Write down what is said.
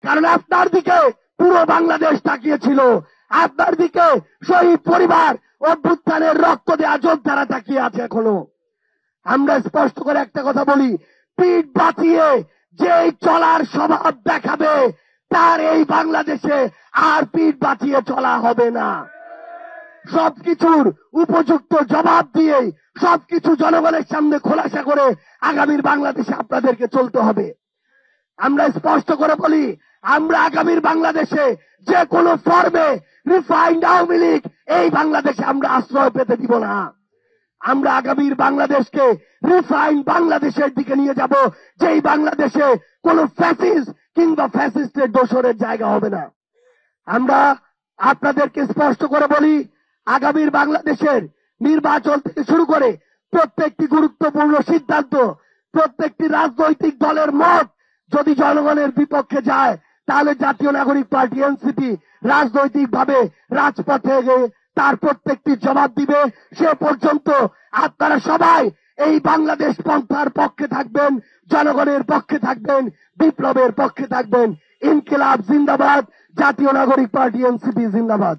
কারণ আপনার দিকে পুরো বাংলাদেশ তাকিয়েছিল, আপনার দিকে শহীদ পরিবার অভ্যুত্থানের রক্ত দেওয়া যোদ্ধারা তাকিয়ে আছে এখনো। আমরা স্পষ্ট করে একটা কথা বলি, পিঠ বাঁচিয়ে যে চলার স্বভাব দেখাবে তার এই বাংলাদেশে আর পিঠ বাঁচিয়ে চলা হবে না। সবকিছুর উপযুক্ত জবাব দিয়ে সবকিছু জনগণের সামনে খোলাসা করে আগামীর বাংলাদেশে আপনাদেরকে চলতে হবে। আমরা স্পষ্ট করে বলি, আমরা আগামীর বাংলাদেশে যে কোনো ফর্মে রিফাইন্ড আওয়ামী লীগ এই বাংলাদেশে আমরা আশ্রয় পেতে দিব না। আমরা আগামীর বাংলাদেশকে রিফাইন্ড বাংলাদেশের দিকে নিয়ে যাব, যেই বাংলাদেশে কোন ফ্যাসিস্ট কিংবা ফ্যাসিস্টের দোসরের জায়গা হবে না। আমরা আপনাদেরকে স্পষ্ট করে বলি, আগামীর বাংলাদেশের নির্বাচন থেকে শুরু করে প্রত্যেকটি গুরুত্বপূর্ণ সিদ্ধান্ত, প্রত্যেকটি রাজনৈতিক দলের মত যদি জনগণের বিপক্ষে যায়, তাহলে জাতীয় নাগরিক পার্টি এনসিপি রাজনৈতিকভাবে রাজপথে গিয়ে তার প্রত্যেকটি জবাব দিবে। সে পর্যন্ত আপনারা সবাই এই বাংলাদেশ পন্থার পক্ষে থাকবেন, জনগণের পক্ষে থাকবেন, বিপ্লবের পক্ষে থাকবেন। ইনকিলাব জিন্দাবাদ, জাতীয় নাগরিক পার্টি এনসিপি জিন্দাবাদ।